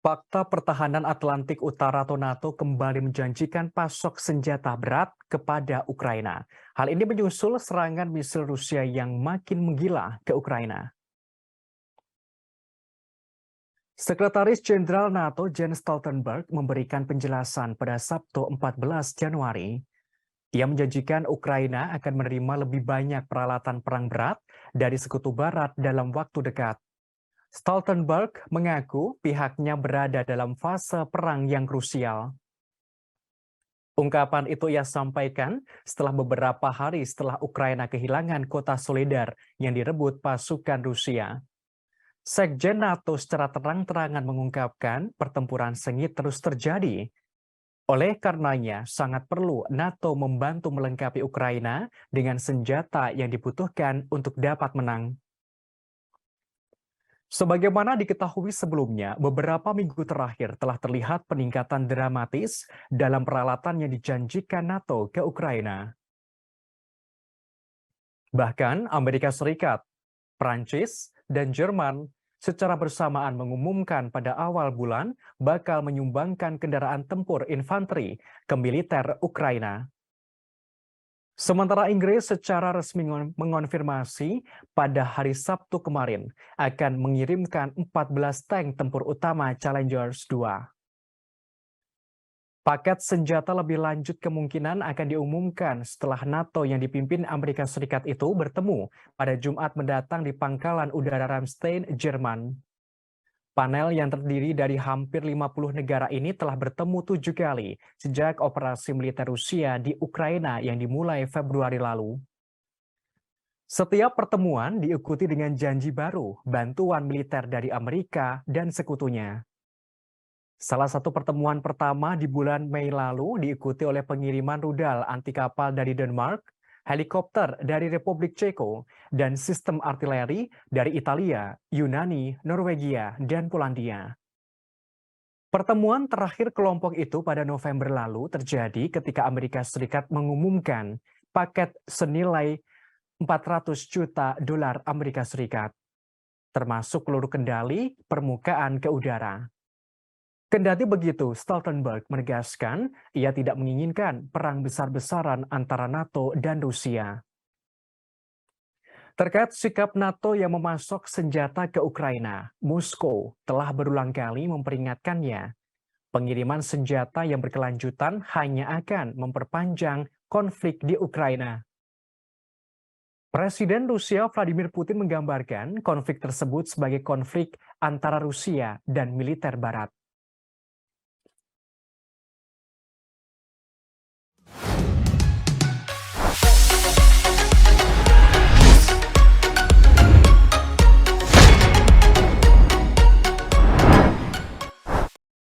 Fakta Pertahanan Atlantik Utara atau NATO kembali menjanjikan pasok senjata berat kepada Ukraina. Hal ini menyusul serangan misil Rusia yang makin menggila ke Ukraina. Sekretaris Jenderal NATO Jens Stoltenberg memberikan penjelasan pada Sabtu 14 Januari. Ia menjanjikan Ukraina akan menerima lebih banyak peralatan perang berat dari Sekutu Barat dalam waktu dekat. Stoltenberg mengaku pihaknya berada dalam fase perang yang krusial. Ungkapan itu ia sampaikan setelah beberapa hari setelah Ukraina kehilangan kota Soledar yang direbut pasukan Rusia. Sekjen NATO secara terang-terangan mengungkapkan pertempuran sengit terus terjadi. Oleh karenanya, sangat perlu NATO membantu melengkapi Ukraina dengan senjata yang dibutuhkan untuk dapat menang. Sebagaimana diketahui sebelumnya, beberapa minggu terakhir telah terlihat peningkatan dramatis dalam peralatan yang dijanjikan NATO ke Ukraina. Bahkan Amerika Serikat, Prancis, dan Jerman secara bersamaan mengumumkan pada awal bulan bakal menyumbangkan kendaraan tempur infanteri ke militer Ukraina. Sementara Inggris secara resmi mengonfirmasi pada hari Sabtu kemarin akan mengirimkan 14 tank tempur utama Challengers 2. Paket senjata lebih lanjut kemungkinan akan diumumkan setelah NATO yang dipimpin Amerika Serikat itu bertemu pada Jumat mendatang di Pangkalan Udara Ramstein, Jerman. Panel yang terdiri dari hampir 50 negara ini telah bertemu 7 kali sejak operasi militer Rusia di Ukraina yang dimulai Februari lalu. Setiap pertemuan diikuti dengan janji baru, bantuan militer dari Amerika dan sekutunya. Salah satu pertemuan pertama di bulan Mei lalu diikuti oleh pengiriman rudal anti kapal dari Denmark, helikopter dari Republik Ceko, dan sistem artileri dari Italia, Yunani, Norwegia, dan Polandia. Pertemuan terakhir kelompok itu pada November lalu terjadi ketika Amerika Serikat mengumumkan paket senilai 400 juta dolar Amerika Serikat, termasuk peluru kendali permukaan ke udara. Kendati begitu, Stoltenberg menegaskan ia tidak menginginkan perang besar-besaran antara NATO dan Rusia. Terkait sikap NATO yang memasok senjata ke Ukraina, Moskow telah berulang kali memperingatkannya. Pengiriman senjata yang berkelanjutan hanya akan memperpanjang konflik di Ukraina. Presiden Rusia Vladimir Putin menggambarkan konflik tersebut sebagai konflik antara Rusia dan militer Barat.